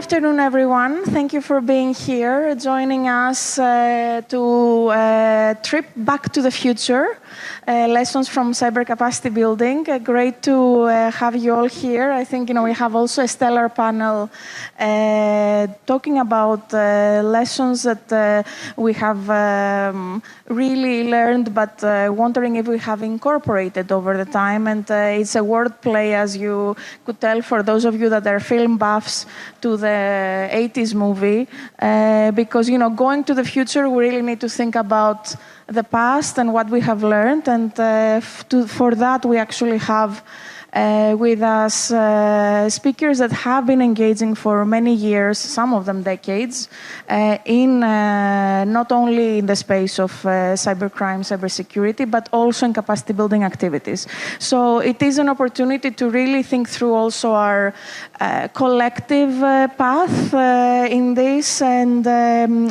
afternoon, everyone. Thank you for being here, joining us to trip back to the future, lessons from cyber capacity building. Great to have you all here. I think we have also a stellar panel talking about lessons that we have really learned, but wondering if we have incorporated over the time. And it's a wordplay, as you could tell, for those of you that are film buffs, to the 80s movie, because going to the future, we really need to think about the past and what we have learned, and for that we actually have with us speakers that have been engaging for many years, some of them decades, in not only in the space of cybercrime, cybersecurity, but also in capacity building activities. So it is an opportunity to really think through also our collective path in this, and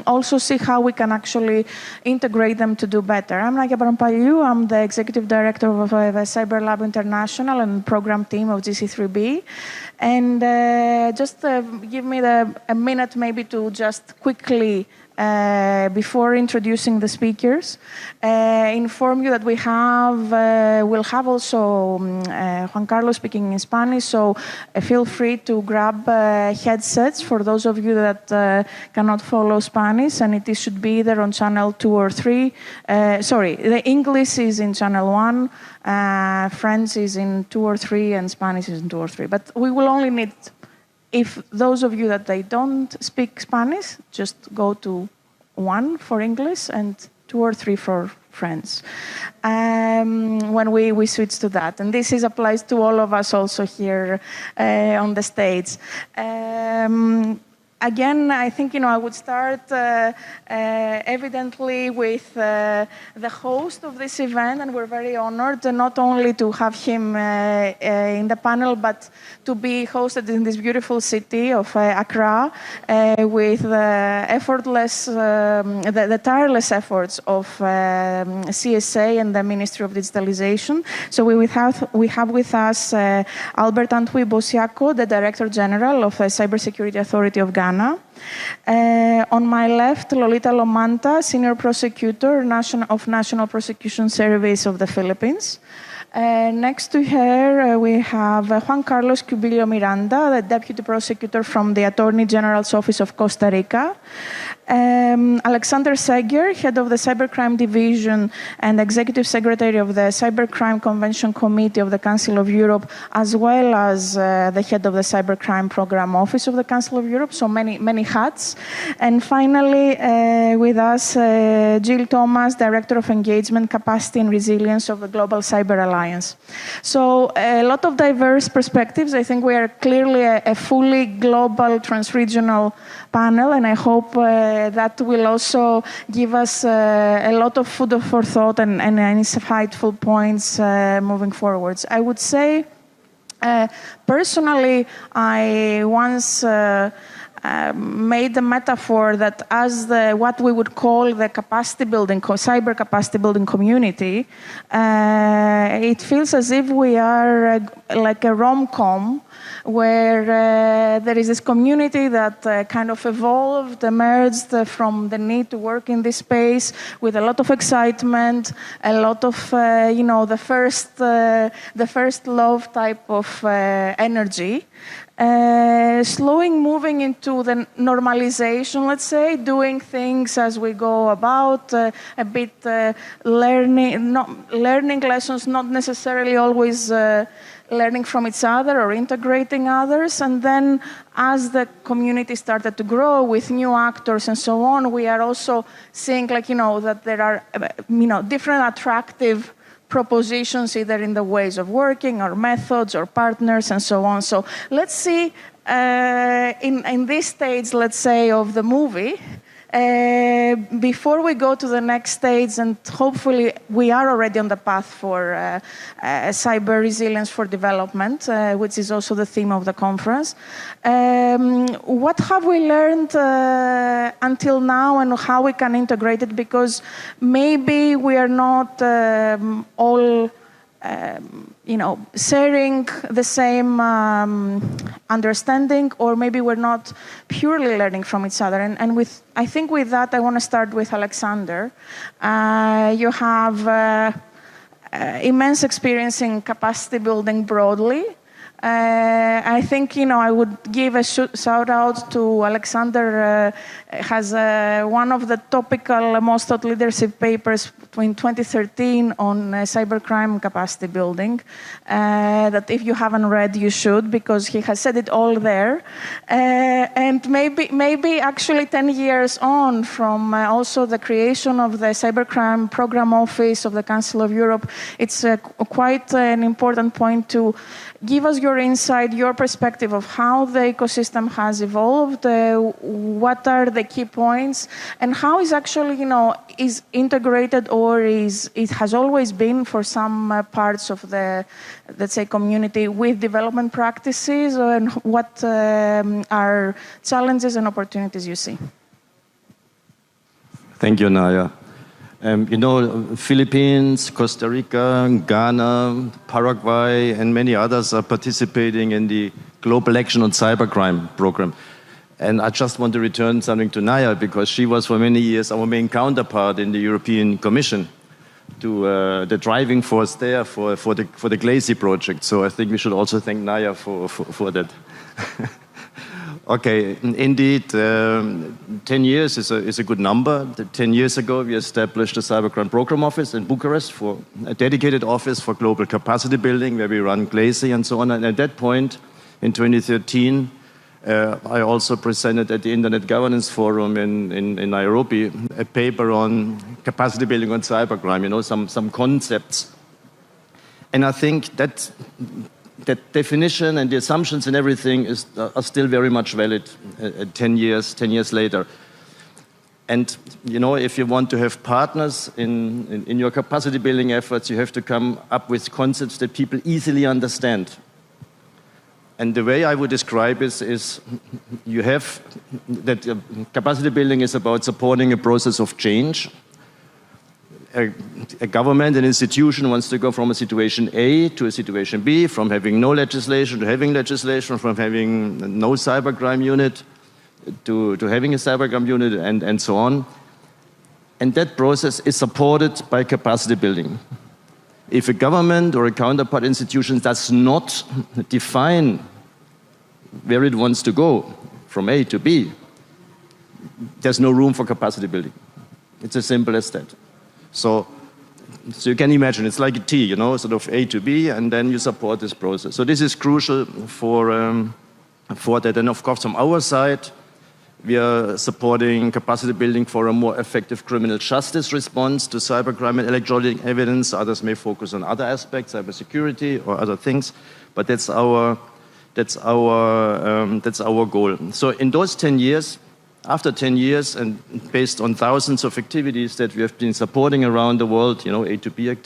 also see how we can actually integrate them to do better. I'm Nagia Parampaliou. I'm the Executive Director of Cyber Lab International and program team of GC3B. And just give me a minute maybe to just quickly, before introducing the speakers, inform you that we'll have also Juan Carlos speaking in Spanish, so feel free to grab headsets for those of you that cannot follow Spanish, and it should be either on channel 2 or 3. Sorry, the English is in channel 1, French is in 2 or 3, and Spanish is in 2 or 3. But we will only need, if those of you that they don't speak Spanish, just go to 1 for English and 2 or 3 for French. When we switch to that, and this applies to all of us also here on the stage. Again, I think I would start evidently with the host of this event, and we're very honored not only to have him in the panel, but to be hosted in this beautiful city of Accra with the tireless efforts of CSA and the Ministry of Digitalization. So we have with us Albert Antwi Bosiako, the Director General of the Cybersecurity Authority of Ghana. On my left, Lolita Lomanta, Senior Prosecutor of National Prosecution Service of the Philippines. Next to her, we have Juan Carlos Cubillo Miranda, the Deputy Prosecutor from the Attorney General's Office of Costa Rica. Alexander Seger, Head of the Cybercrime Division and Executive Secretary of the Cybercrime Convention Committee of the Council of Europe, as well as the Head of the Cybercrime Program Office of the Council of Europe, so many hats. And finally, with us, Jill Thomas, Director of Engagement, Capacity and Resilience of the Global Cyber Alliance. So a lot of diverse perspectives. I think we are clearly a fully global, transregional panel, and I hope that will also give us a lot of food for thought and insightful points moving forwards. I would say, personally, I once made the metaphor that as what we would call the capacity building, cyber capacity building community, it feels as if we are like a rom-com where there is this community that kind of evolved, emerged from the need to work in this space with a lot of excitement, a lot of, the first love type of energy. Moving into the normalization, let's say, doing things as we go about, a bit learning lessons, not necessarily always learning from each other or integrating others. And then as the community started to grow with new actors and so on, we are also seeing that there are different attractive propositions, either in the ways of working or methods or partners and so on. So let's see, in this stage, let's say, of the movie, before we go to the next stage, and hopefully we are already on the path for cyber resilience for development, which is also the theme of the conference. What have we learned until now, and how we can integrate it? Because maybe we are not all sharing the same understanding, or maybe we're not purely learning from each other. And I think with that, I want to start with Alexander. You have immense experience in capacity building broadly. I think, I would give a shout out to Alexander, has one of the topical most thought leadership papers in 2013 on cybercrime capacity building, that if you haven't read, you should, because he has said it all there. And maybe actually 10 years on from also the creation of the Cybercrime Program Office of the Council of Europe, it's quite an important point to give us your insight, your perspective of how the ecosystem has evolved, what are the key points, and how is actually, is integrated, or it has always been for some parts of the, let's say, community with development practices, and what are challenges and opportunities you see? Thank you, Naya. Philippines, Costa Rica, Ghana, Paraguay, and many others are participating in the Global Action on Cybercrime program. And I just want to return something to Naya, because she was for many years our main counterpart in the European Commission, to the driving force there for the GLACY project. So I think we should also thank Naya for that. Okay, indeed, 10 years is a good number. 10 years ago, we established the Cybercrime Program Office in Bucharest, for a dedicated office for global capacity building, where we run GLACY and so on. And at that point, in 2013, I also presented at the Internet Governance Forum in Nairobi a paper on capacity building on cybercrime, some concepts. And I think that definition and the assumptions and everything are still very much valid 10 years later. And, if you want to have partners in your capacity building efforts, you have to come up with concepts that people easily understand. And the way I would describe it is you have that capacity building is about supporting a process of change. A government, an institution wants to go from a situation A to a situation B, from having no legislation to having legislation, from having no cybercrime unit to having a cybercrime unit, and so on. And that process is supported by capacity building. If a government or a counterpart institution does not define where it wants to go from A to B, there's no room for capacity building. It's as simple as that. So you can imagine, it's like a T, sort of A to B, and then you support this process. So this is crucial for that. And of course, from our side, we are supporting capacity building for a more effective criminal justice response to cybercrime and electronic evidence. Others may focus on other aspects, cybersecurity or other things, but that's our goal. So in those 10 years, after 10 years, and based on thousands of activities that we have been supporting around the world, A to B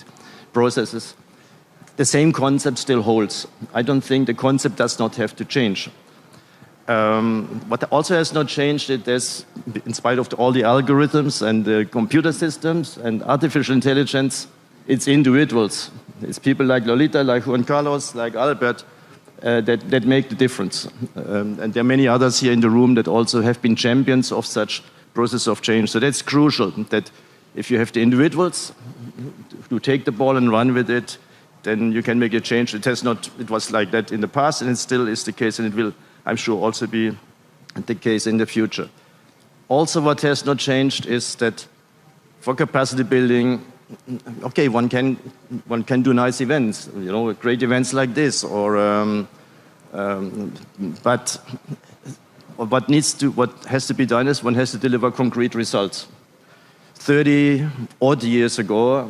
processes, the same concept still holds. I don't think the concept does not have to change. What also has not changed is, in spite of all the algorithms and the computer systems and artificial intelligence, it's individuals. It's people like Lolita, like Juan Carlos, like Albert, that make the difference. And there are many others here in the room that also have been champions of such process of change. So that's crucial, that if you have the individuals who take the ball and run with it, then you can make a change. It was like that in the past, and it still is the case, and it will, I'm sure, also be the case in the future. Also, what has not changed is that for capacity building, okay, one can do nice events, great events like this, but what has to be done is one has to deliver concrete results. 30 odd years ago,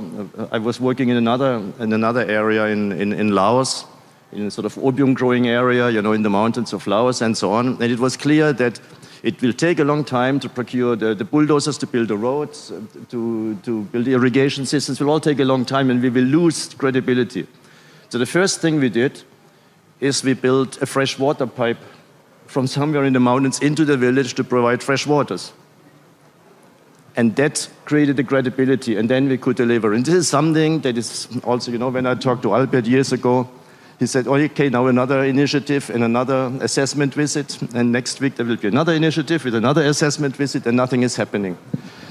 I was working in another area in Laos, in a sort of opium growing area, in the mountains of Laos and so on, and it was clear that it will take a long time to procure the bulldozers to build the roads, to build the irrigation systems. It will all take a long time, and we will lose credibility. So the first thing we did is we built a fresh water pipe from somewhere in the mountains into the village to provide fresh waters. And that created the credibility, and then we could deliver. And this is something that is also, when I talked to Albert years ago, he said, okay, now another initiative and another assessment visit, and next week there will be another initiative with another assessment visit, and nothing is happening.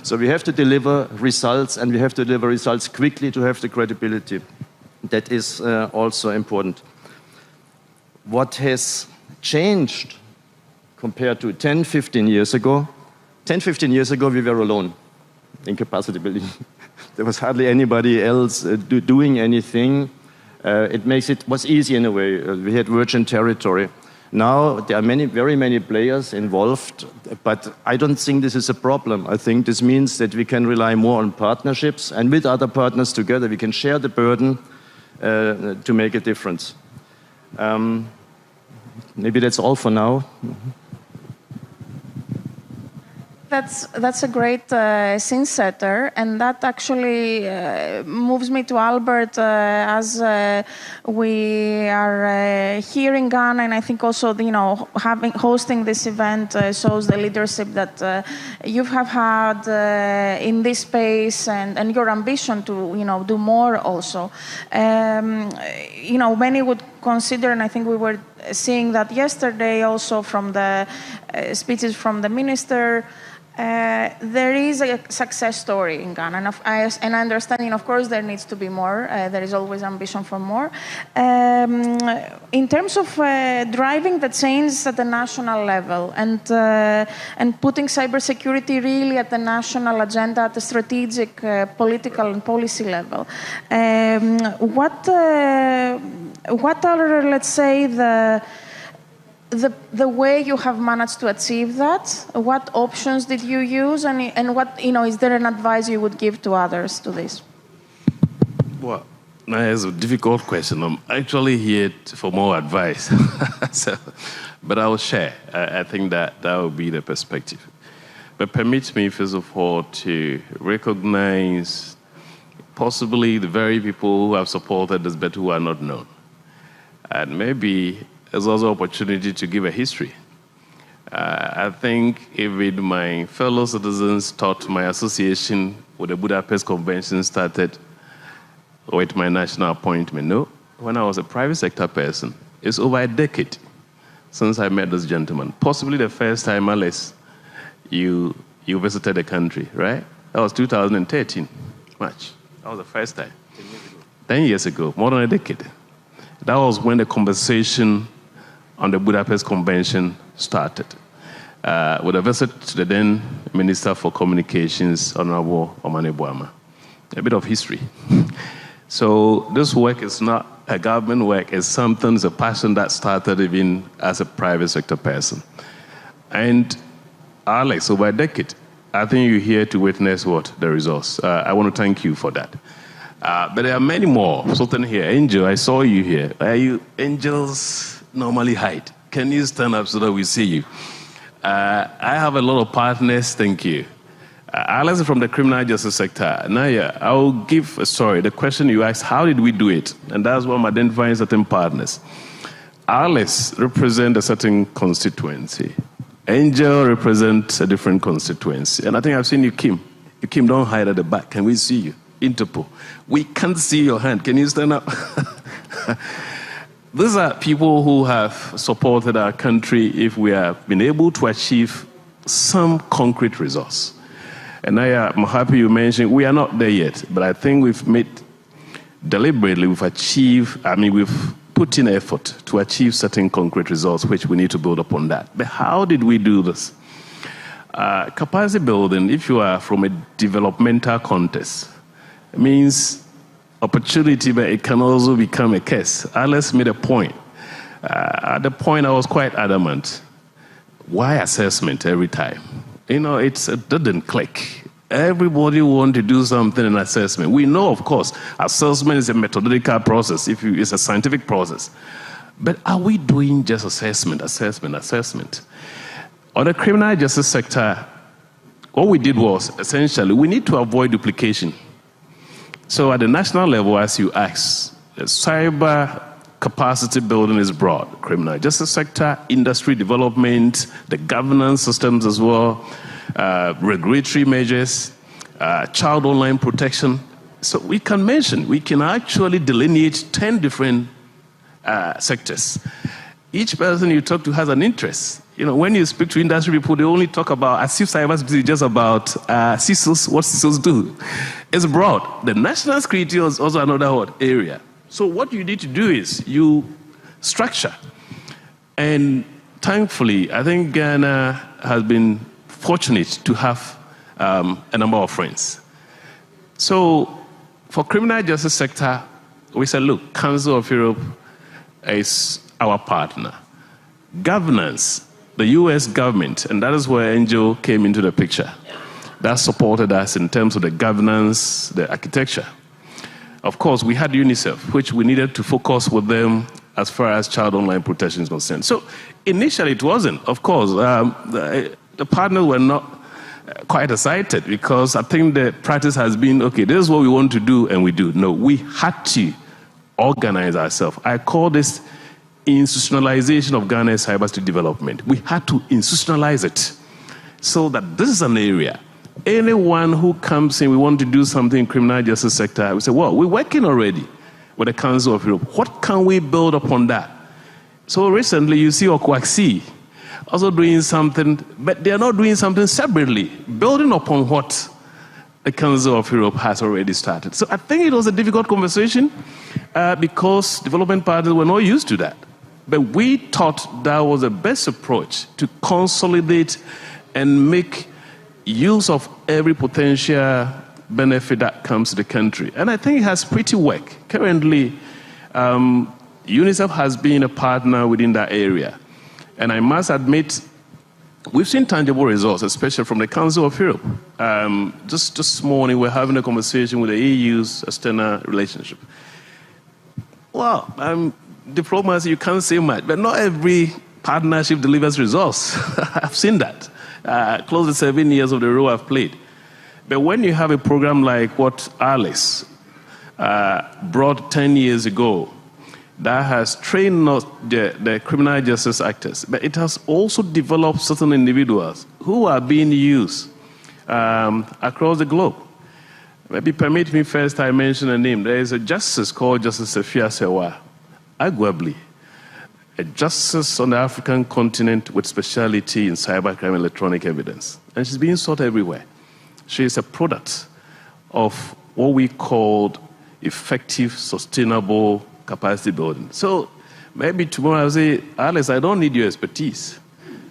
So we have to deliver results, and we have to deliver results quickly to have the credibility. That is also important. What has changed compared to 10, 15 years ago? 10, 15 years ago, we were alone in capacity building. There was hardly anybody else doing anything. It was easy in a way. We had virgin territory. Now, there are very many players involved, but I don't think this is a problem. I think this means that we can rely more on partnerships, and with other partners together, we can share the burden to make a difference. Maybe that's all for now. That's a great scene setter, and that actually moves me to Albert as we are here in Ghana, and I think also hosting this event shows the leadership that you have had in this space and your ambition to do more also. Many would consider, and I think we were seeing that yesterday also from the speeches from the minister. There is a success story in Ghana, and understanding, of course, there needs to be more. There is always ambition for more. In terms of driving the change at the national level and putting cybersecurity really at the national agenda, at the strategic, political, and policy level, what are, let's say, the way you have managed to achieve that? What options did you use, and what is there an advice you would give to others to this? Well, that's a difficult question. I'm actually here for more advice, but I will share. I think that will be the perspective. But permit me, first of all, to recognize possibly the very people who have supported this, but who are not known, and maybe there's also opportunity to give a history. I think even my fellow citizens thought my association with the Budapest Convention started with my national appointment. No, when I was a private sector person, it's over a decade since I met this gentleman. Possibly the first time, Alice, you visited the country, right? That was 2013, March. That was the first time. 10 years ago, more than a decade. That was when the conversation on the Budapest Convention started, with a visit to the then Minister for Communications, Honorable Omane Boama. A bit of history. So this work is not a government work, it's a passion that started even as a private sector person. And Alex, over a decade, I think you're here to witness the results. I want to thank you for that. But there are many more. Certainly here, Angel, I saw you here. Are you angels? Normally hide. Can you stand up so that we see you? I have a lot of partners, thank you. Alex from the criminal justice sector. Naya, I'll give a story. The question you asked, how did we do it? And that's why I'm identifying certain partners. Alex represents a certain constituency. Angel represents a different constituency. And I think I've seen you, Kim. You, Kim, don't hide at the back. Can we see you? Interpol. We can't see your hand. Can you stand up? These are people who have supported our country if we have been able to achieve some concrete results. And I'm happy you mentioned we are not there yet, but I think we've we've put in effort to achieve certain concrete results, which we need to build upon that. But how did we do this? Capacity building, if you are from a developmental context, it means opportunity, but it can also become a curse. Alex made a point. At the point, I was quite adamant. Why assessment every time? It didn't click. Everybody wants to do something in assessment. We know, of course, assessment is a methodological process. It's a scientific process. But are we doing just assessment? On the criminal justice sector, what we did was, essentially, we need to avoid duplication. So at the national level, as you asked, cyber capacity building is broad. Criminal justice sector, industry development, the governance systems as well. regulatory measures, child online protection. So we can actually delineate 10 different sectors. Each person you talk to has an interest. You know, when you speak to industry people, they only talk about, as if cybersecurity is just about CISOs, what CISOs do. It's broad. The national security is also another area. So what you need to do is you structure. And thankfully, I think Ghana has been fortunate to have a number of friends. So for criminal justice sector, we said, look, Council of Europe is our partner. Governance, the US government, and that is where NGO came into the picture. That supported us in terms of the governance, the architecture. Of course, we had UNICEF, which we needed to focus with them as far as child online protection is concerned. So initially it wasn't. Of course, the partners were not quite excited because I think the practice has been, okay, this is what we want to do, and we do. No, we had to organize ourselves. I call this institutionalization of Ghana's cybersecurity development. We had to institutionalize it so that this is an area. Anyone who comes in, we want to do something in criminal justice sector, we say, well, we're working already with the Council of Europe. What can we build upon that? So recently, you see Okwaksi also doing something, but they're not doing something separately, building upon what the Council of Europe has already started. So I think it was a difficult conversation because development partners were not used to that. But we thought that was the best approach to consolidate and make use of every potential benefit that comes to the country. And I think it has pretty worked. Currently, UNICEF has been a partner within that area. And I must admit, we've seen tangible results, especially from the Council of Europe. Just this morning, we're having a conversation with the EU's external relationship. Well, diplomacy, you can't say much, but not every partnership delivers results. I've seen that. Close to 7 years of the role I've played. But when you have a program like what Alice brought 10 years ago, that has trained not the criminal justice actors, but it has also developed certain individuals who are being used across the globe. Maybe permit me first, I mention a name. There is a justice called Justice Sophia Sewa, arguably a justice on the African continent with speciality in cybercrime and electronic evidence. And she's being sought everywhere. She is a product of what we called effective, sustainable capacity building. So maybe tomorrow I'll say, Alice, I don't need your expertise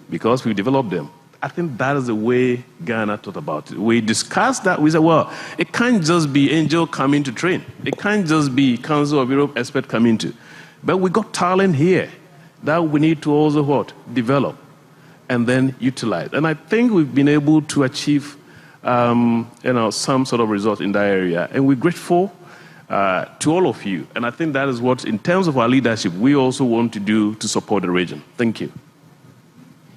because we developed them. I think that is the way Ghana thought about it. We discussed that. We said, well, it can't just be Angel coming to train. It can't just be Council of Europe expert coming to. But we got talent here that we need to also what? Develop and then utilize. And I think we've been able to achieve some sort of result in that area. And we're grateful to all of you. And I think that is what, in terms of our leadership, we also want to do to support the region. Thank you.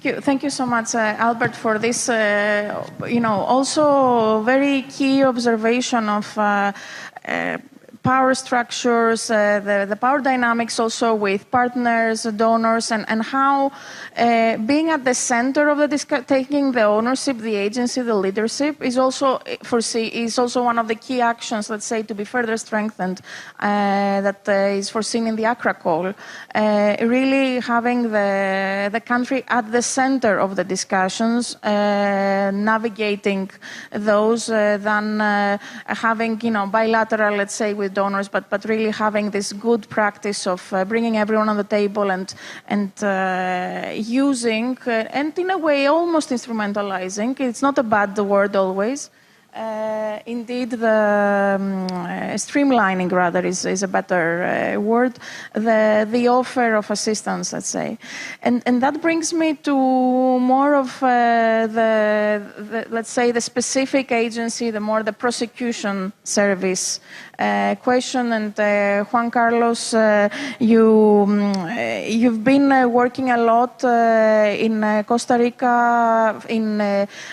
Thank you so much, Albert, for this, also very key observation of power structures, the power dynamics also with partners, donors, and how being at the center of the taking the ownership, the agency, the leadership is also one of the key actions, let's say, to be further strengthened that is foreseen in the Accra call. Really having the country at the center of the discussions, navigating those, than having bilateral, let's say, with donors, but really having this good practice of bringing everyone on the table and using, and in a way almost instrumentalizing, it's not a bad word always, indeed the streamlining rather is a better word, the offer of assistance, let's say. And that brings me to more of the let's say the specific agency, the prosecution service question. And Juan Carlos, you've been working a lot in Costa Rica in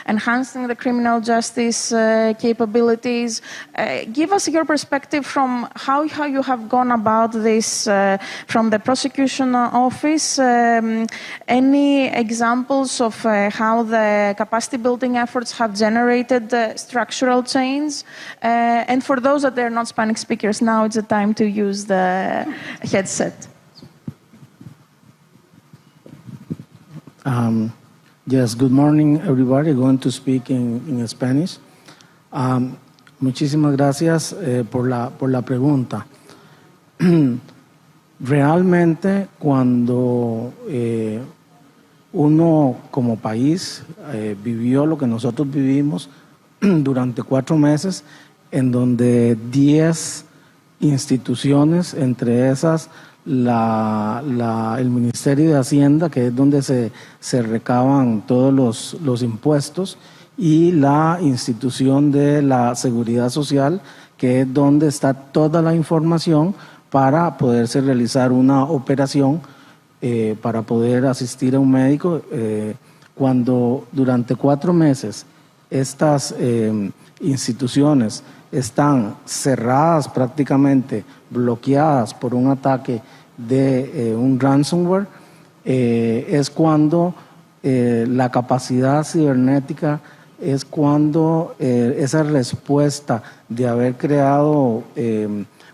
enhancing the criminal justice capabilities. Give us your perspective from how you have gone about this from the prosecution office. Any examples of how the capacity building efforts have generated structural change? And for those that are not Spanish speakers, now it's the time to use the headset. Yes, good morning, everybody. Going to speak in Spanish. Muchísimas gracias por la pregunta. Realmente, cuando uno como país vivió lo que nosotros vivimos durante 4 meses, en donde 10 instituciones, entre esas el Ministerio de Hacienda, que es donde se recaban todos los impuestos, y la institución de la Seguridad Social, que es donde está toda la información para poderse realizar una operación, para poder asistir a un médico. Cuando durante 4 meses estas instituciones están cerradas, prácticamente bloqueadas por un ataque de un ransomware, es cuando la capacidad cibernética, es cuando esa respuesta de haber creado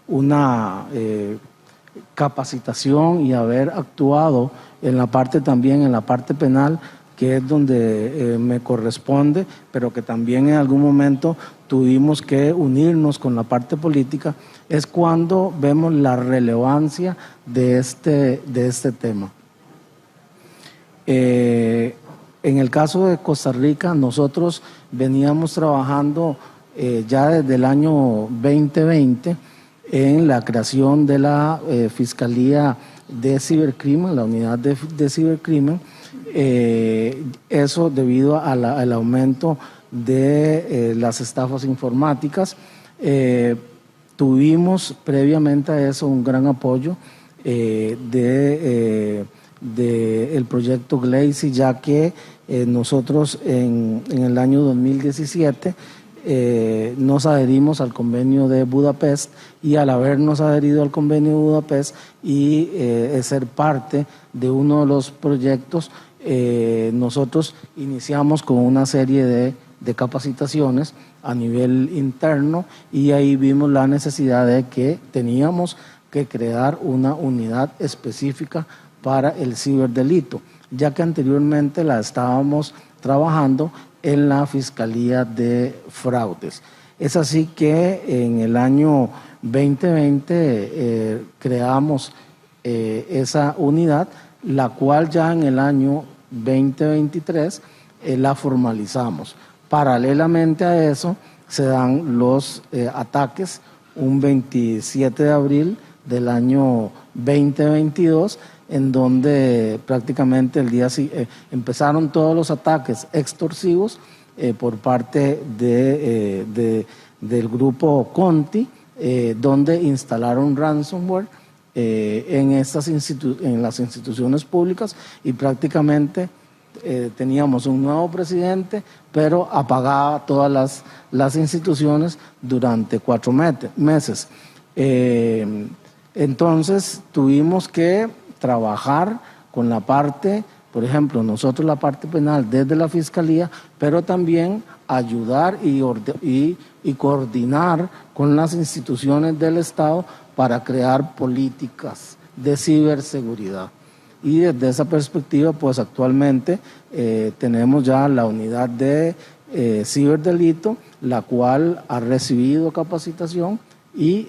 una capacitación y haber actuado en la parte también, en la parte penal, que es donde me corresponde, pero que también en algún momento tuvimos que unirnos con la parte política, es cuando vemos la relevancia de este tema. En el caso de Costa Rica, nosotros veníamos trabajando ya desde el año 2020 en la creación de la Fiscalía de Cibercrimen, la unidad de cibercrimen. Eso debido al aumento de las estafas informáticas. Tuvimos previamente a eso un gran apoyo del proyecto Glacy, ya que nosotros en el año 2017 nos adherimos al convenio de Budapest, y al habernos adherido al convenio de Budapest y ser parte de uno de los proyectos, nosotros iniciamos con una serie de capacitaciones a nivel interno, y ahí vimos la necesidad de que teníamos que crear una unidad específica para el ciberdelito, ya que anteriormente la estábamos trabajando en la Fiscalía de Fraudes. Es así que en el año 2020 creamos esa unidad, la cual ya en el año 2023 la formalizamos. Paralelamente a eso se dan los ataques un 27 de abril del año 2022, en donde prácticamente empezaron todos los ataques extorsivos por parte del grupo Conti, donde instalaron ransomware en las instituciones públicas, y prácticamente teníamos un nuevo presidente, pero apagaba todas las instituciones durante 4 meses. Entonces tuvimos que trabajar con la parte, por ejemplo, nosotros la parte penal desde la Fiscalía, pero también ayudar y coordinar con las instituciones del Estado para crear políticas de ciberseguridad. Y desde esa perspectiva, pues actualmente tenemos ya la unidad de ciberdelito, la cual ha recibido capacitación, y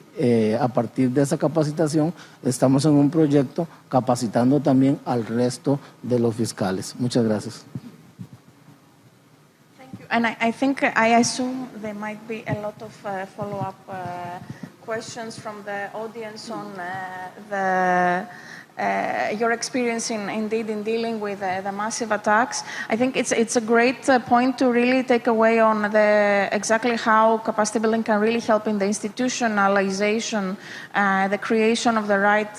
a partir de esa capacitación estamos en un proyecto capacitando también al resto de los fiscales. Muchas gracias. Thank you. And I assume there might be a lot of follow-up questions from the audience on the your experience indeed in dealing with the massive attacks. I think it's a great point to really take away on exactly how capacity building can really help in the institutionalization, the creation of the right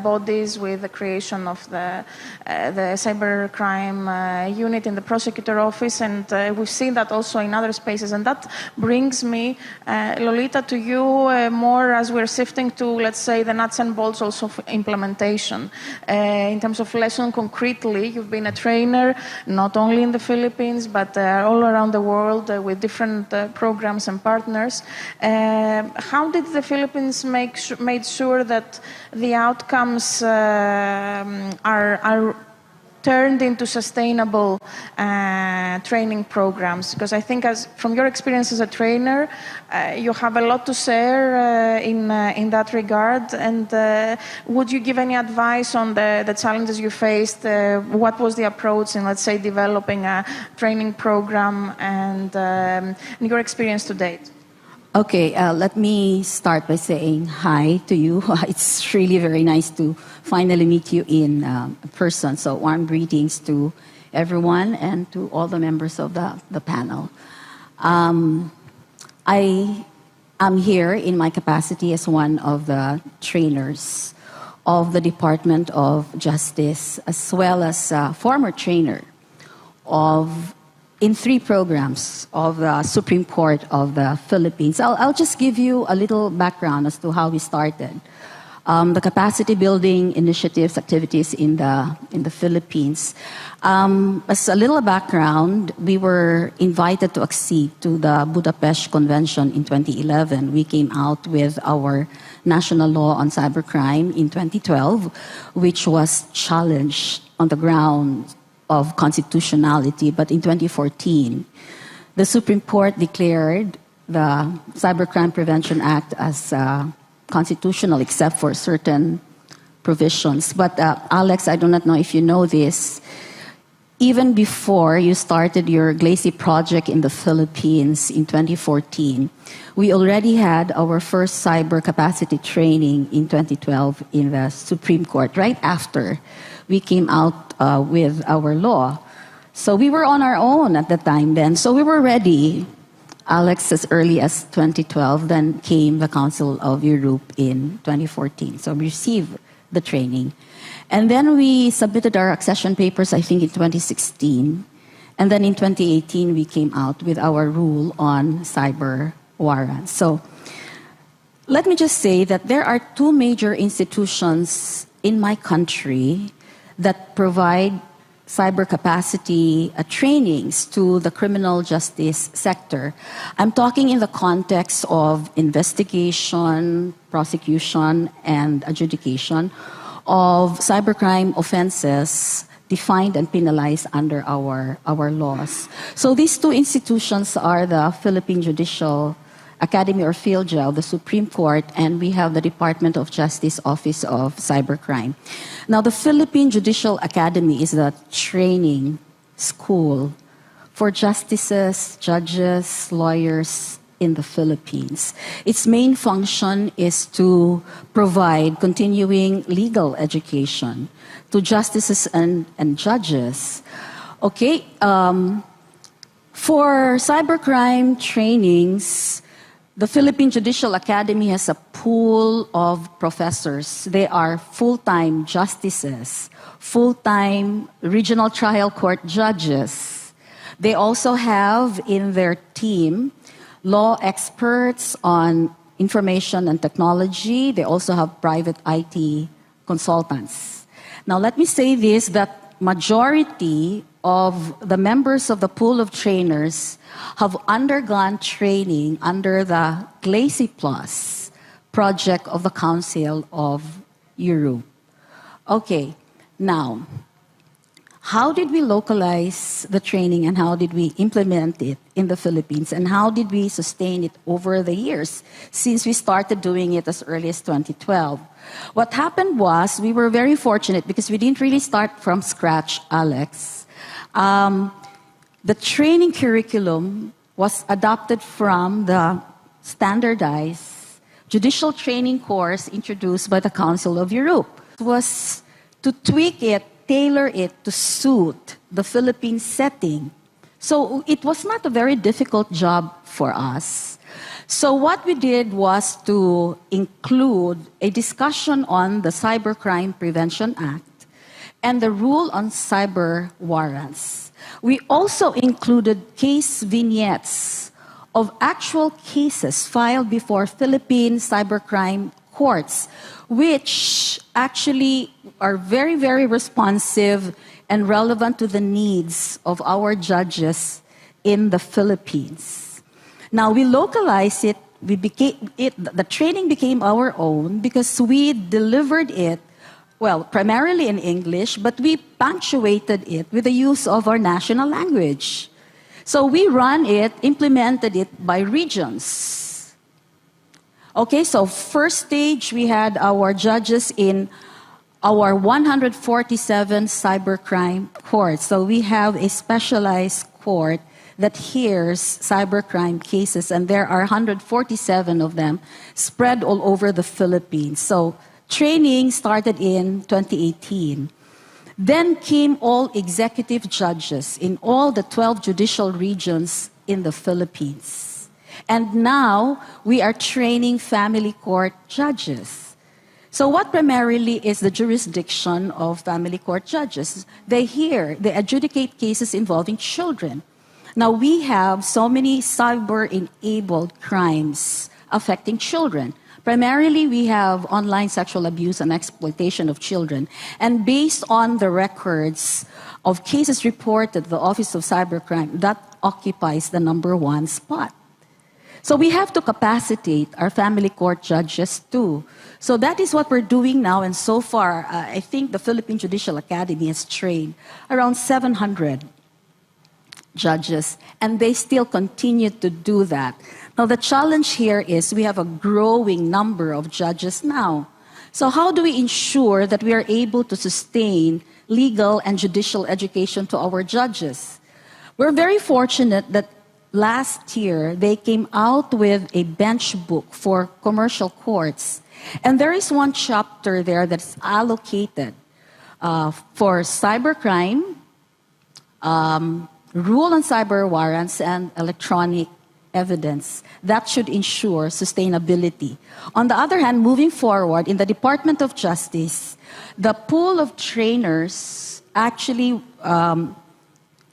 bodies with the creation of the cybercrime unit in the prosecutor office, and we've seen that also in other spaces. And that brings me, Lolita, to you more as we're shifting to, let's say, the nuts and bolts also of implementation. In terms of lesson concretely, you've been a trainer not only in the Philippines but all around the world with different programs and partners. How did the Philippines made sure that the outcomes are turned into sustainable training programs? Because I think, from your experience as a trainer, you have a lot to share in that regard. And would you give any advice on the challenges you faced? What was the approach in, let's say, developing a training program and your experience to date? Okay, let me start by saying hi to you. It's really very nice to finally meet you in person. So warm greetings to everyone and to all the members of the panel. I am here in my capacity as one of the trainers of the Department of Justice, as well as a former trainer in 3 programs of the Supreme Court of the Philippines. I'll just give you a little background as to how we started. The capacity building initiatives, activities in the Philippines. As a little background, we were invited to accede to the Budapest Convention in 2011. We came out with our national law on cybercrime in 2012, which was challenged on the ground of constitutionality. But in 2014, the Supreme Court declared the Cybercrime Prevention Act as constitutional except for certain provisions. But Alex, I do not know if you know this, even before you started your GLACY project in the Philippines in 2014, we already had our first cyber capacity training in 2012 in the Supreme Court, right after we came out with our law. So we were on our own at the time then. So we were ready, Alex, as early as 2012. Then came the Council of Europe in 2014. So we received the training. And then we submitted our accession papers, I think, in 2016. And then in 2018, we came out with our rule on cyber warrants. So let me just say that there are 2 major institutions in my country that provide cyber capacity trainings to the criminal justice sector. I'm talking in the context of investigation, prosecution, and adjudication of cybercrime offenses defined and penalized under our laws. So these 2 institutions are the Philippine Judicial Academy or PhilJAO, the Supreme Court, and we have the Department of Justice Office of Cybercrime. Now, the Philippine Judicial Academy is the training school for justices, judges, lawyers in the Philippines. Its main function is to provide continuing legal education to justices and judges. Okay, for cybercrime trainings, the Philippine Judicial Academy has a pool of professors. They are full-time justices, full-time regional trial court judges. They also have in their team law experts on information and technology. They also have private IT consultants. Now, let me say this, that majority of the members of the pool of trainers have undergone training under the GLACY Plus project of the Council of Europe. Okay, now, how did we localize the training and how did we implement it in the Philippines and how did we sustain it over the years since we started doing it as early as 2012? What happened was we were very fortunate because we didn't really start from scratch, Alex. The training curriculum was adopted from the standardized judicial training course introduced by the Council of Europe. It was to tweak it, tailor it to suit the Philippine setting. So it was not a very difficult job for us. So what we did was to include a discussion on the Cybercrime Prevention Act and the rule on cyber warrants. We also included case vignettes of actual cases filed before Philippine cybercrime courts, which actually are very, very responsive and relevant to the needs of our judges in the Philippines. Now, we localized it. The training became our own because we delivered it, well, primarily in English, but we punctuated it with the use of our national language. So we implemented it by regions. Okay, so first stage, we had our judges in our 147 cybercrime courts. So we have a specialized court that hears cybercrime cases, and there are 147 of them spread all over the Philippines. So training started in 2018. Then came all executive judges in all the 12 judicial regions in the Philippines. And now we are training family court judges. So what primarily is the jurisdiction of family court judges? They adjudicate cases involving children. Now we have so many cyber-enabled crimes affecting children. Primarily, we have online sexual abuse and exploitation of children. And based on the records of cases reported to the Office of Cybercrime, that occupies the #1 spot. So we have to capacitate our family court judges too. So that is what we're doing now. And so far, I think the Philippine Judicial Academy has trained around 700 judges, and they still continue to do that. Now, the challenge here is we have a growing number of judges now. So how do we ensure that we are able to sustain legal and judicial education to our judges? We're very fortunate that last year they came out with a bench book for commercial courts. And there is one chapter there that's allocated for cybercrime, rule on cyber warrants, and electronic evidence. That should ensure sustainability. On the other hand, moving forward, in the Department of Justice, the pool of trainers actually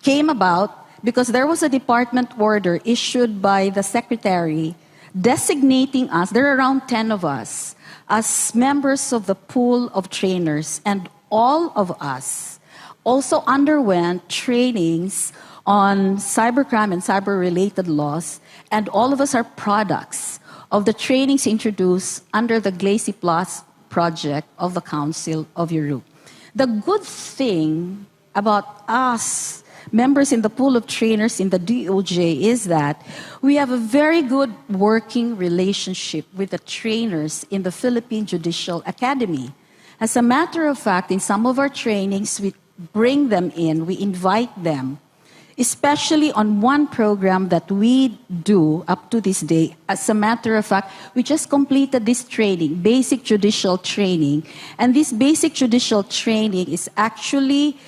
came about because there was a department order issued by the secretary designating us, there are around 10 of us, as members of the pool of trainers, and all of us also underwent trainings on cybercrime and cyber-related laws, and all of us are products of the trainings introduced under the Glacy Plus project of the Council of Europe. The good thing about us, members in the pool of trainers in the DOJ, is that we have a very good working relationship with the trainers in the Philippine Judicial Academy. As a matter of fact, in some of our trainings, we bring them in, we invite them, especially on one program that we do up to this day. As a matter of fact, we just completed this training, basic judicial training. And this basic judicial training is actually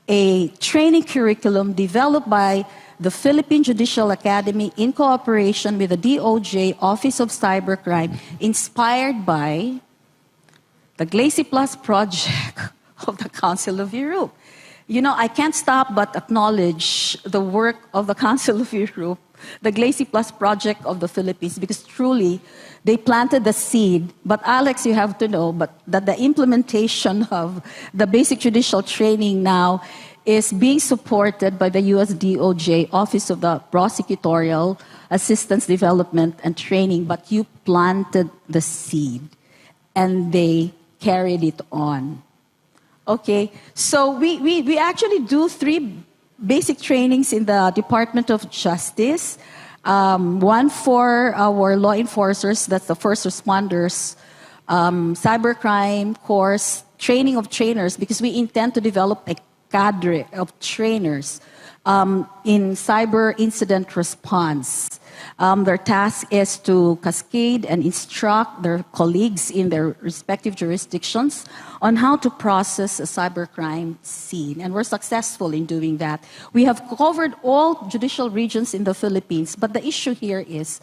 a training curriculum developed by the Philippine Judicial Academy in cooperation with the DOJ Office of Cybercrime, inspired by the Glacy Plus project of the Council of Europe. You know, I can't stop but acknowledge the work of the Council of Europe, the Glacy Plus project of the Philippines, because truly they planted the seed. But Alex, you have to know that the implementation of the basic judicial training now is being supported by the US DOJ Office of the Prosecutorial Assistance Development and Training. But you planted the seed and they carried it on. Okay, so we actually do 3 basic trainings in the Department of Justice. One for our law enforcers, that's the first responders, cybercrime course, training of trainers, because we intend to develop a cadre of trainers in cyber incident response. Their task is to cascade and instruct their colleagues in their respective jurisdictions on how to process a cybercrime scene. And we're successful in doing that. We have covered all judicial regions in the Philippines, but the issue here is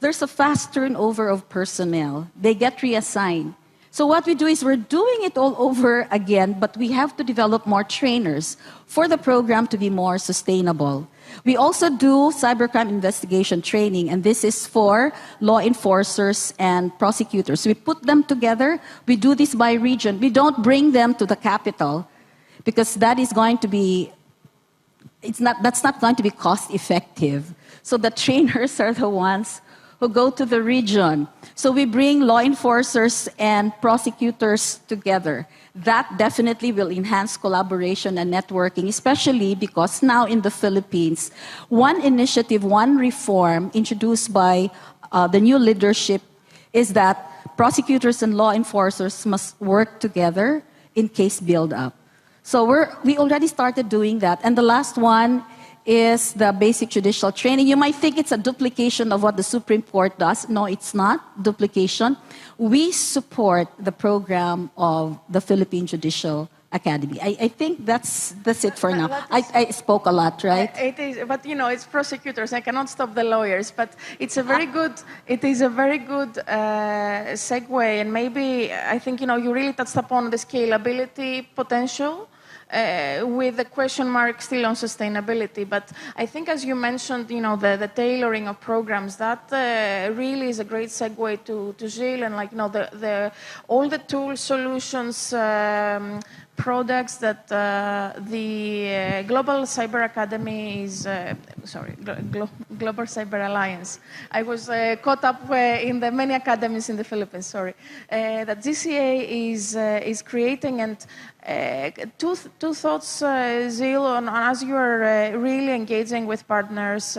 there's a fast turnover of personnel. They get reassigned. So what we do is we're doing it all over again, but we have to develop more trainers for the program to be more sustainable. We also do cybercrime investigation training, and this is for law enforcers and prosecutors. We put them together. We do this by region. We don't bring them to the capital because that is going to be, that's not going to be cost effective. So the trainers are the ones who go to the region. So we bring law enforcers and prosecutors together. That definitely will enhance collaboration and networking, especially because now in the Philippines, one initiative, one reform introduced by the new leadership is that prosecutors and law enforcers must work together in case build-up. So we already started doing that. And the last one is the basic judicial training. You might think it's a duplication of what the Supreme Court does. No, it's not duplication. We support the program of the Philippine Judicial Academy. I think that's it for now. I spoke a lot, right? It is, but it's prosecutors. I cannot stop the lawyers, but it's a very good. It is a very good segue, and maybe I think you really touched upon the scalability potential. With the question mark still on sustainability. But I think, as you mentioned, the tailoring of programs, that really is a great segue to Gilles and all the tools, solutions, products that the Global Cyber Academy is, Global Cyber Alliance. I was caught up in the many academies in the Philippines, that GCA is creating. And two thoughts, Gilles, on as you are really engaging with partners,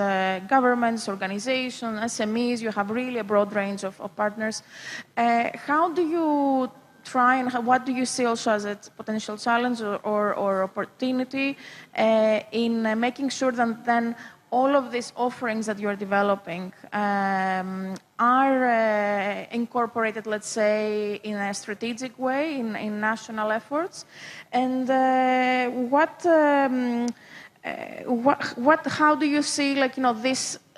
governments, organizations, SMEs, you have really a broad range of partners. How do you try and what do you see also as a potential challenge or opportunity in making sure that then all of these offerings that you're developing are incorporated, let's say, in a strategic way in national efforts? And how do you see,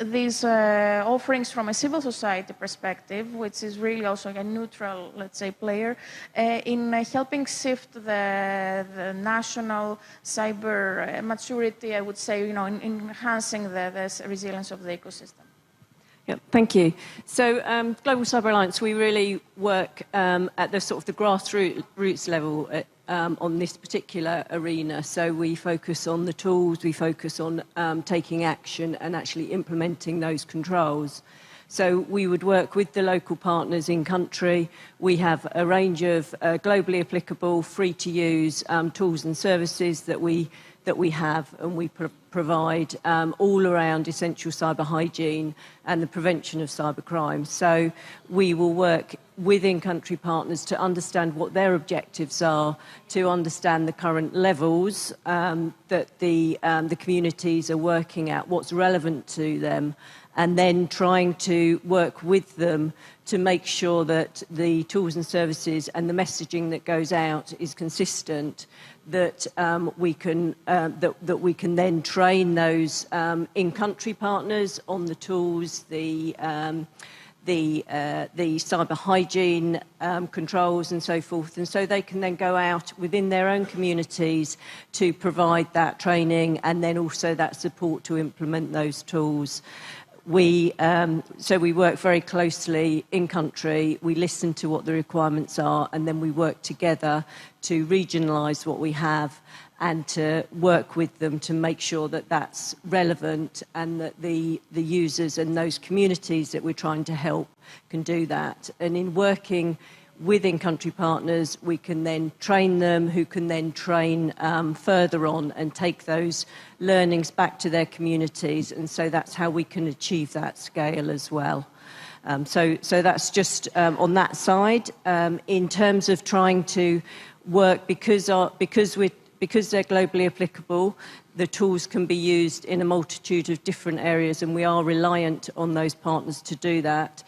these offerings from a civil society perspective, which is really also a neutral, let's say, player, in helping shift the national cyber maturity, I would say, in enhancing the resilience of the ecosystem? Yeah, thank you. So, Global Cyber Alliance, we really work at the sort of the grassroots level on this particular arena. So we focus on the tools, we focus on taking action and actually implementing those controls. So we would work with the local partners in country. We have a range of globally applicable, free-to-use tools and services that we have, and we provide all around essential cyber hygiene and the prevention of cybercrime. So we will work with in-country partners to understand what their objectives are, to understand the current levels that the communities are working at, what's relevant to them, and then trying to work with them to make sure that the tools and services and the messaging that goes out is consistent, that we can then train those in-country partners on the tools, the cyber hygiene controls and so forth, and so they can then go out within their own communities to provide that training and then also that support to implement those tools. So we work very closely in country, we listen to what the requirements are, and then we work together to regionalise what we have and to work with them to make sure that that's relevant and that the users and those communities that we're trying to help can do that. And in working with in-country partners, we can then train them, who can then train further on and take those learnings back to their communities. And so that's how we can achieve that scale as well. So that's just on that side. In terms of trying to work, because because they're globally applicable, the tools can be used in a multitude of different areas, and we are reliant on those partners to do that.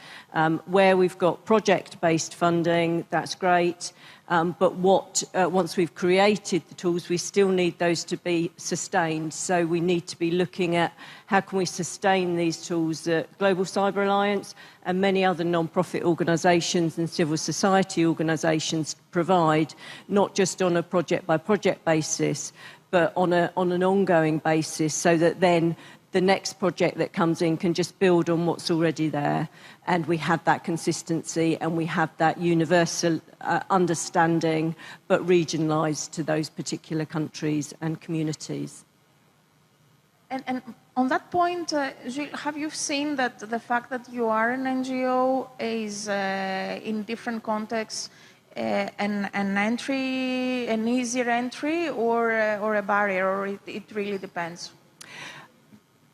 Where we've got project-based funding, that's great. But once we've created the tools, we still need those to be sustained. So we need to be looking at how can we sustain these tools that Global Cyber Alliance and many other non-profit organisations and civil society organisations provide, not just on a project-by-project basis, but on an ongoing basis, so that then the next project that comes in can just build on what's already there, and we have that consistency and we have that universal understanding, but regionalised to those particular countries and communities. And on that point, Gilles, have you seen that the fact that you are an NGO is in different contexts an easier entry or a barrier, or it really depends?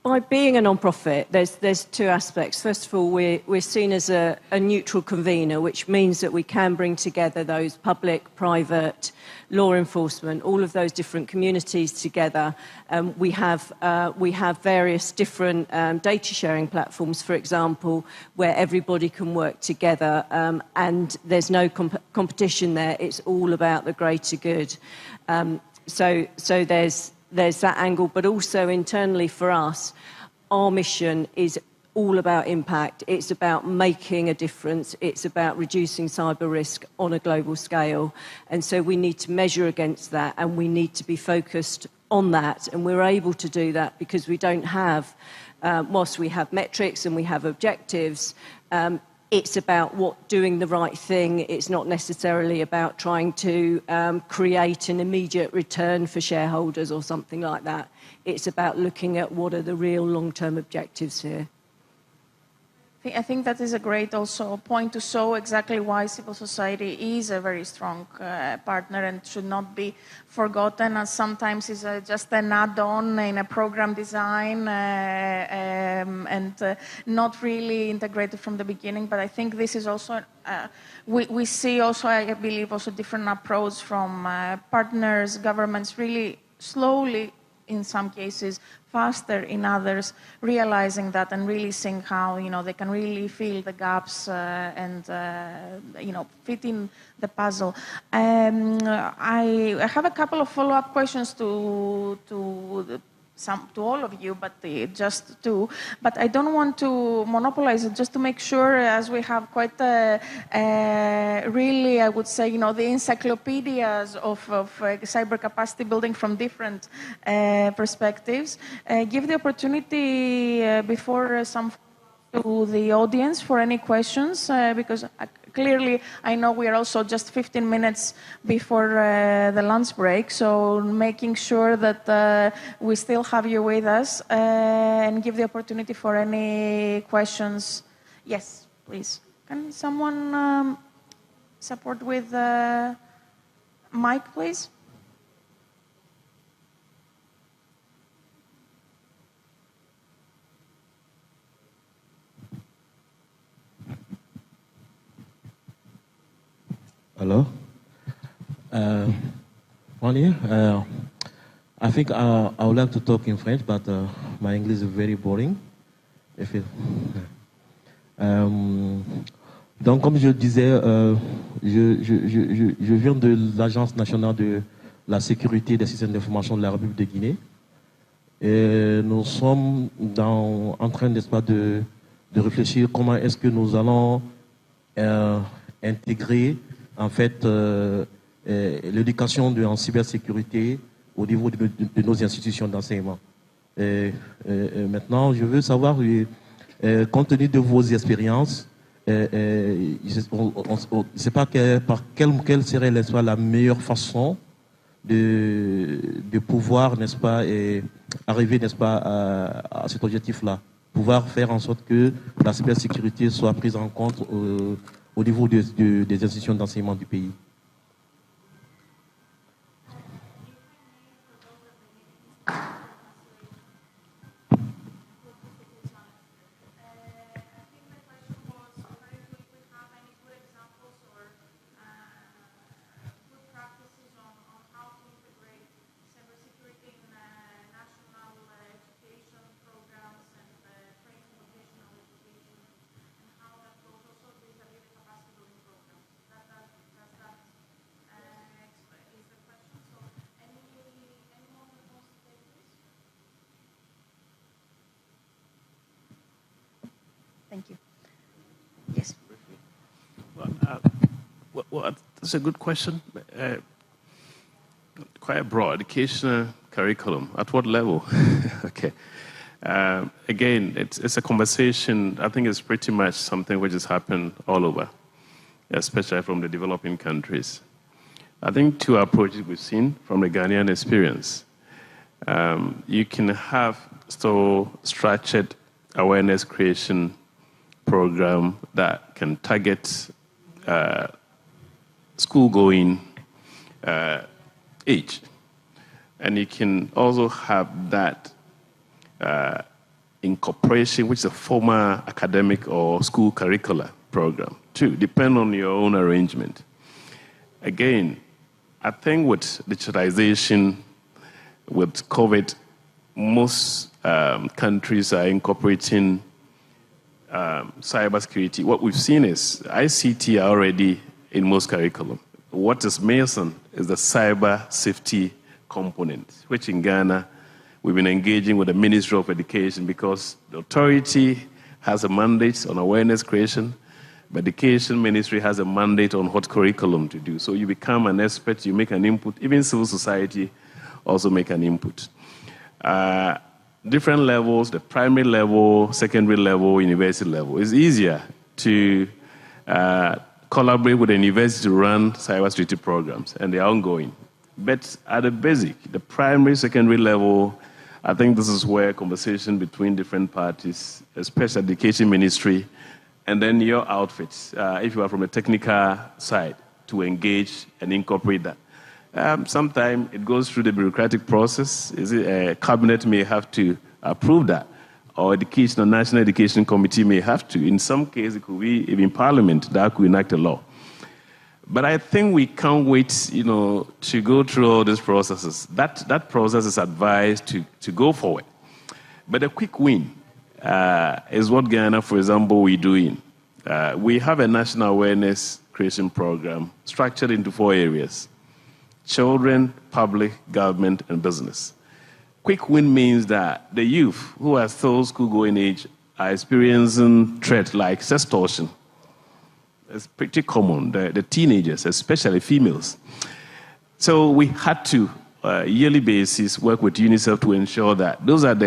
By being a non-profit, there's two aspects. First of all, we're seen as a neutral convener, which means that we can bring together those public, private, law enforcement, all of those different communities together. We have various different data sharing platforms, for example, where everybody can work together, and there's no competition there. It's all about the greater good. So there's that angle, but also internally for us, our mission is all about impact. It's about making a difference. It's about reducing cyber risk on a global scale. And so we need to measure against that, and we need to be focused on that. And we're able to do that because we don't have, whilst we have metrics and we have objectives, it's about doing the right thing. It's not necessarily about trying to create an immediate return for shareholders or something like that. It's about looking at what are the real long-term objectives here. I think that is a great also point to show exactly why civil society is a very strong partner and should not be forgotten, as sometimes is just an add-on in a program design and not really integrated from the beginning. But I think this is also, we see also, I believe, also different approach from partners, governments, really slowly in some cases, faster in others, realizing that and really seeing how, they can really fill the gaps and, fit in the puzzle. I have a couple of follow-up questions to all of you, but just two. But I don't want to monopolize it, just to make sure, as we have quite really, I would say, the encyclopedias of cyber capacity building from different perspectives. Give the opportunity before some to the audience for any questions, because clearly I know we are also just 15 minutes before the lunch break, so making sure that we still have you with us and give the opportunity for any questions. Yes, please. Can someone support with mic, please? Hello. Morning. I think I would like to talk in French, but my English is very boring. Donc, comme je disais, je viens de l'Agence nationale de la sécurité des systèmes d'information de la République de Guinée. Et nous sommes en train, n'est-ce pas, de réfléchir comment est-ce que nous allons intégrer en fait l'éducation en cybersécurité au niveau de nos institutions d'enseignement. Maintenant, je veux savoir, compte tenu de vos expériences, je ne sais pas quelle serait, n'est-ce pas, la meilleure façon de pouvoir, n'est-ce pas, arriver, n'est-ce pas, à cet objectif-là, pouvoir faire en sorte que la cybersécurité soit prise en compte au niveau des institutions d'enseignement du pays. Well, that's a good question. Quite broad. Educational curriculum. At what level? Okay. Again, it's a conversation. I think it's pretty much something which has happened all over, especially from the developing countries. I think two approaches we've seen from the Ghanaian experience. You can have structured awareness creation program that can target school-going age. And you can also have that incorporation, which is a former academic or school curricular program, too, depend on your own arrangement. Again, I think with digitalization, with COVID, most countries are incorporating cybersecurity. What we've seen is ICT are already in most curriculum. What is missing is the cyber safety component, which in Ghana, we've been engaging with the Ministry of Education because the authority has a mandate on awareness creation, but the Education Ministry has a mandate on what curriculum to do. So you become an expert, you make an input, even civil society also make an input. Different levels, the primary level, secondary level, university level. It's easier to collaborate with the university to run cybersecurity programs, and they're ongoing. But at the basic, the primary, secondary level, I think this is where conversation between different parties, especially the Education Ministry, and then your outfits, if you are from the technical side, to engage and incorporate that. Sometimes it goes through the bureaucratic process. A cabinet may have to approve that, or National Education Committee may have to. In some cases, it could be even Parliament that could enact a law. But I think we can't wait, to go through all these processes. That process is advised to go forward. But a quick win is what Ghana, for example, we're doing. We have a national awareness creation program structured into 4 areas: children, public, government, and business. Quick win means that the youth who are still school-going age are experiencing threats like sextortion. It's pretty common, the teenagers, especially females. So we had to, yearly basis, work with UNICEF to ensure that those are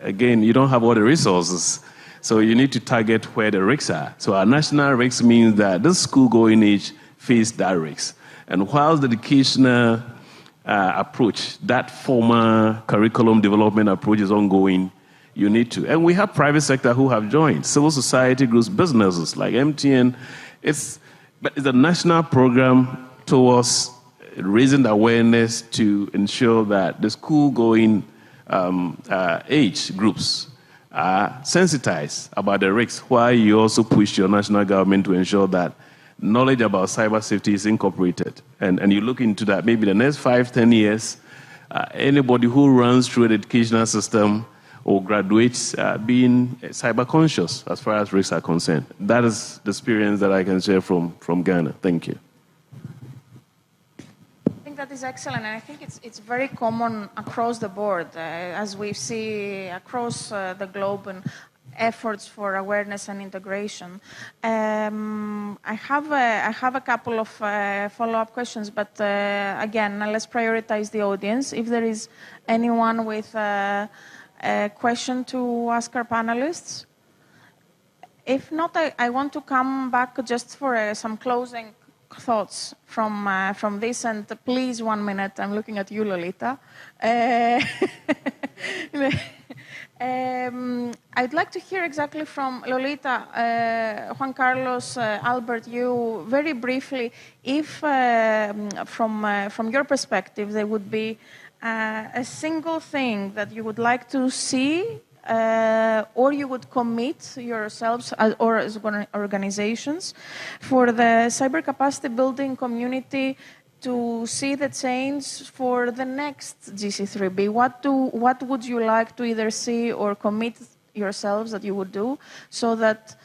again, you don't have all the resources, so you need to target where the risks are. So our national risks means that this school-going age face that risk. And whilst the educational approach, that former curriculum development approach is ongoing, you need to. And we have private sector who have joined, civil society groups, businesses like MTN. But it's a national program towards raising the awareness to ensure that the school-going age groups are sensitized about the risks, while you also push your national government to ensure that knowledge about cyber safety is incorporated. And you look into that, maybe the next 5-10 years, anybody who runs through the educational system or graduates being cyber conscious as far as risks are concerned. That is the experience that I can share from Ghana. Thank you. I think that is excellent, and I think it's very common across the board, as we see across the globe and efforts for awareness and integration. I have a couple of follow-up questions, but again, let's prioritize the audience. If there is anyone with a question to ask our panelists. If not, I want to come back just for some closing thoughts from this, and please 1 minute. I'm looking at you, Lolita. I'd like to hear exactly from Lolita, Juan Carlos, Albert, you very briefly, if from your perspective there would be a single thing that you would like to see, or you would commit yourselves or as organizations for the cyber capacity building community to see the change for the next GC3B. What would you like to either see or commit yourselves that you would do, so that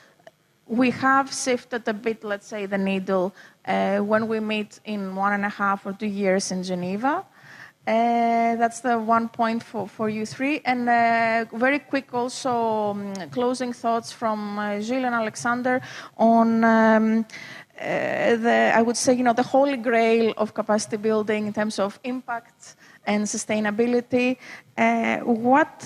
we have shifted a bit, let's say, the needle when we meet in 1.5 or 2 years in Geneva? That's the 1 point for you three. And very quick also closing thoughts from Gilles and Alexander on I would say, the holy grail of capacity building in terms of impact and sustainability. What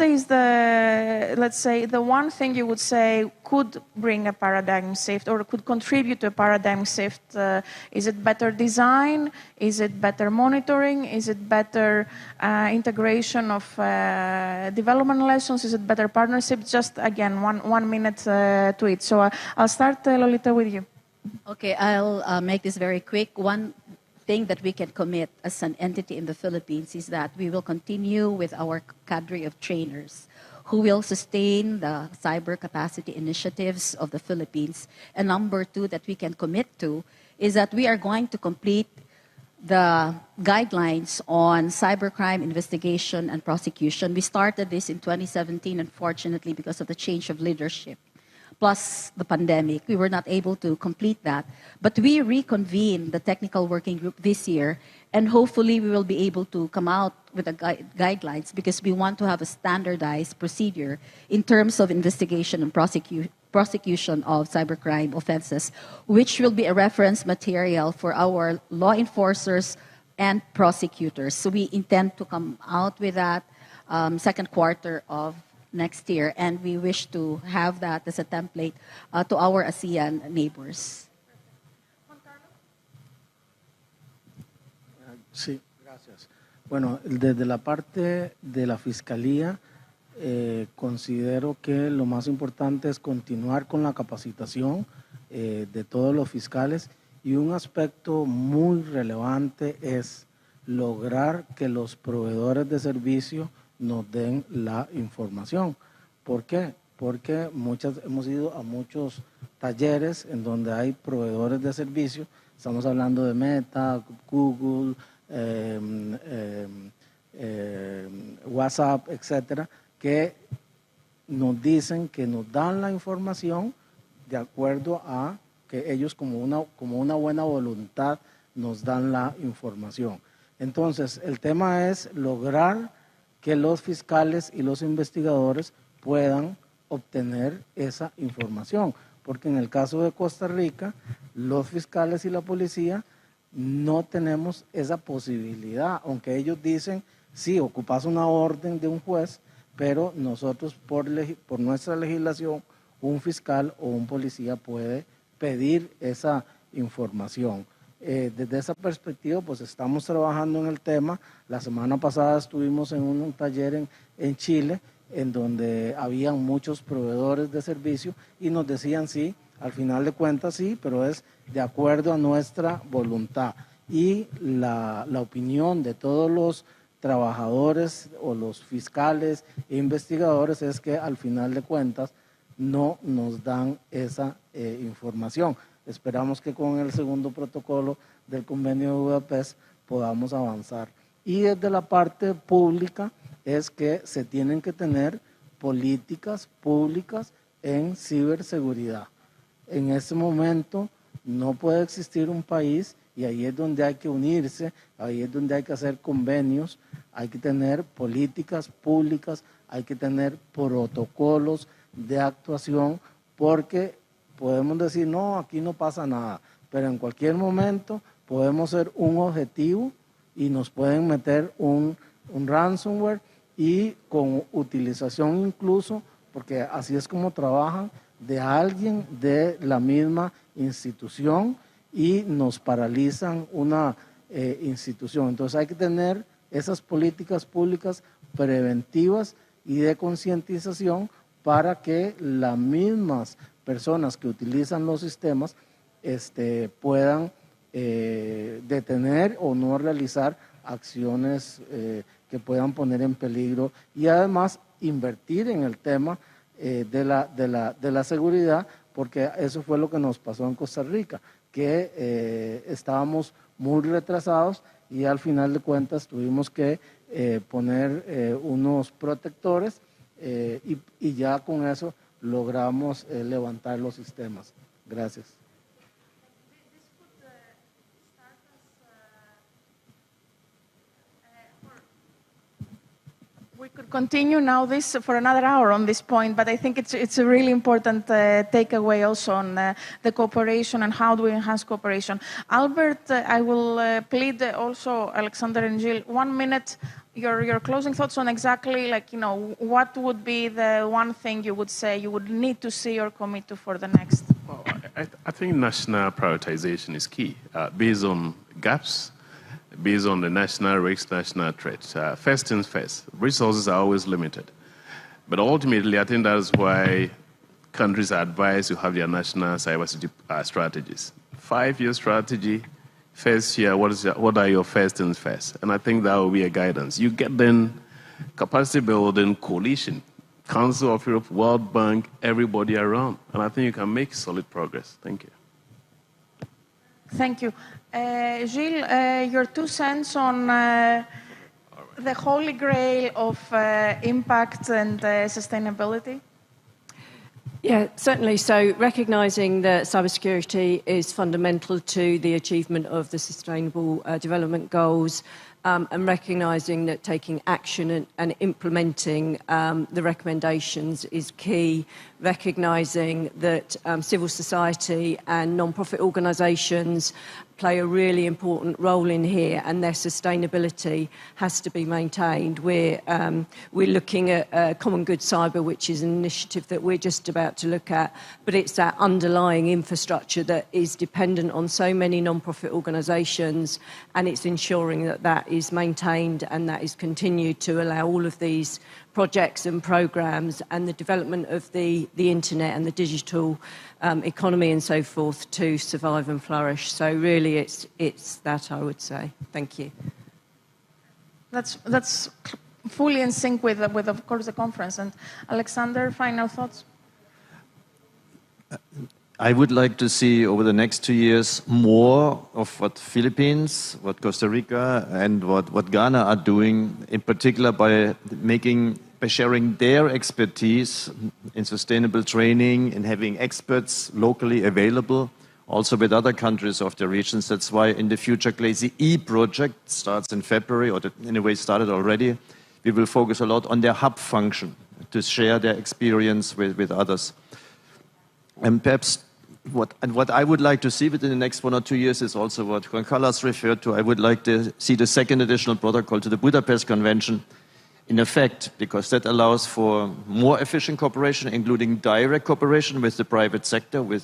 is the, let's say, the one thing you would say could bring a paradigm shift or could contribute to a paradigm shift? Is it better design? Is it better monitoring? Is it better integration of development lessons? Is it better partnership? Just again, one minute to it. So I'll start, Lolita, with you. Okay, I'll make this very quick. One thing that we can commit as an entity in the Philippines is that we will continue with our cadre of trainers who will sustain the cyber capacity initiatives of the Philippines. And number two that we can commit to is that we are going to complete the guidelines on cybercrime investigation and prosecution. We started this in 2017, unfortunately, because of the change of leadership. Plus the pandemic, we were not able to complete that. But we reconvened the technical working group this year, and hopefully we will be able to come out with the guidelines because we want to have a standardized procedure in terms of investigation and prosecution of cybercrime offenses, which will be a reference material for our law enforcers and prosecutors. So we intend to come out with that second quarter of next year, and we wish to have that as a template to our ASEAN neighbors. Sí, gracias. Bueno, desde la parte de la Fiscalía, considero que lo más importante es continuar con la capacitación de todos los fiscales, y un aspecto muy relevante es lograr que los proveedores de servicio nos den la información. ¿Por qué? Porque hemos ido a muchos talleres en donde hay proveedores de servicio, estamos hablando de Meta, Google, WhatsApp, etcétera, que nos dicen que nos dan la información de acuerdo a que ellos como una buena voluntad nos dan la información. Entonces, el tema es lograr que los fiscales y los investigadores puedan obtener esa información, porque en el caso de Costa Rica, los fiscales y la policía no tenemos esa posibilidad, aunque ellos dicen, sí, ocupas una orden de un juez, pero nosotros por nuestra legislación, un fiscal o un policía puede pedir esa información. Desde esa perspectiva, pues estamos trabajando en el tema. La semana pasada estuvimos en un taller en Chile, en donde habían muchos proveedores de servicio y nos decían sí, al final de cuentas sí, pero es de acuerdo a nuestra voluntad. Y la opinión de todos los trabajadores o los fiscales e investigadores es que al final de cuentas no nos dan esa información. Esperamos que con el segundo protocolo del convenio de Budapest podamos avanzar. Y desde la parte pública es que se tienen que tener políticas públicas en ciberseguridad. En este momento no puede existir un país, y ahí es donde hay que unirse, ahí es donde hay que hacer convenios, hay que tener políticas públicas, hay que tener protocolos de actuación, porque podemos decir, no, aquí no pasa nada, pero en cualquier momento podemos ser un objetivo y nos pueden meter un ransomware, y con utilización incluso, porque así es como trabajan, de alguien de la misma institución, y nos paralizan una institución. Entonces hay que tener esas políticas públicas preventivas y de concientización para que las mismas personas que utilizan los sistemas puedan detener o no realizar acciones que puedan poner en peligro, y además invertir en el tema de la seguridad, porque eso fue lo que nos pasó en Costa Rica, que estábamos muy retrasados y al final de cuentas tuvimos que poner unos protectores y ya con eso logramos levantar los sistemas. Gracias. We could continue now this for another hour on this point, but I think it's a really important takeaway also on the cooperation and how do we enhance cooperation. Albert, I will plead also Alexander and Gilles, 1 minute, your closing thoughts on exactly what would be the one thing you would say you would need to see or commit to for the next? Well, I think national prioritization is key, based on gaps, based on the national risks, national threats. First things first, resources are always limited. But ultimately, I think that is why countries are advised to have their national cybersecurity strategies. 5-year strategy, first year, what are your first things first? And I think that will be a guidance. You get then capacity building, coalition, Council of Europe, World Bank, everybody around. And I think you can make solid progress. Thank you. Thank you. Gilles, your 2 cents on the holy grail of impact and sustainability? Yeah, certainly. So recognising that cybersecurity is fundamental to the achievement of the Sustainable Development Goals, and recognising that taking action and implementing the recommendations is key, recognising that civil society and non-profit organisations play a really important role in here, and their sustainability has to be maintained. We're looking at Common Good Cyber, which is an initiative that we're just about to look at, but it's that underlying infrastructure that is dependent on so many non-profit organisations, and it's ensuring that that is maintained and that is continued to allow all of these projects and programs and the development of the internet and the digital economy and so forth to survive and flourish. So really it's that, I would say. Thank you. That's fully in sync with of course, the conference. And Alexander, final thoughts? I would like to see over the next 2 years more of what Philippines, what Costa Rica, and what Ghana are doing, in particular by sharing their expertise in sustainable training and having experts locally available, also with other countries of the regions. That's why in the future, Glazy E project starts in February, or in a way started already. We will focus a lot on their hub function to share their experience with others. And perhaps what I would like to see within the next 1 or 2 years is also what Juan Carlos referred to. I would like to see the 2nd additional protocol to the Budapest Convention in effect, because that allows for more efficient cooperation, including direct cooperation with the private sector, with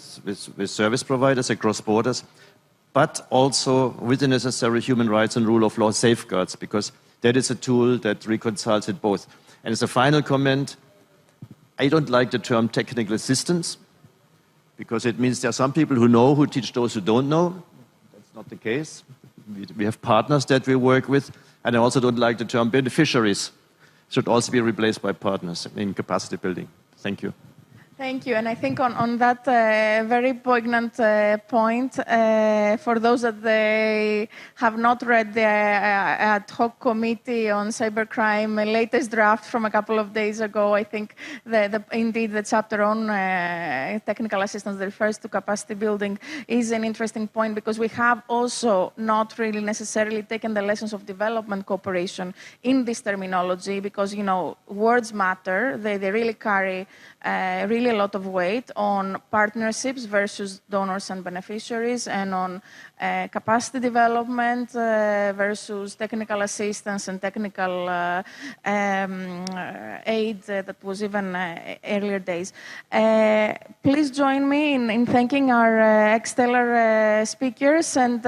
service providers across borders, but also with the necessary human rights and rule of law safeguards, because that is a tool that reconciles it both. And as a final comment, I don't like the term technical assistance, because it means there are some people who teach those who don't know. That's not the case. We have partners that we work with, and I also don't like the term beneficiaries. Should also be replaced by partners in capacity building. Thank you. Thank you. And I think on that very poignant point, for those that they have not read the ad hoc committee on cybercrime latest draft from a couple of days ago, I think indeed the chapter on technical assistance that refers to capacity building is an interesting point, because we have also not really necessarily taken the lessons of development cooperation in this terminology, because, words matter. They really carry really a lot of weight on partnerships versus donors and beneficiaries, and on capacity development versus technical assistance and technical aid that was even earlier days. Please join me in thanking our stellar speakers, and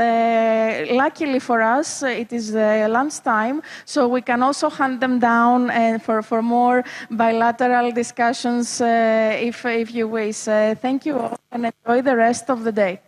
luckily for us, it is lunchtime, so we can also hunt them down for more bilateral discussions if you wish. Thank you all, and enjoy the rest of the day.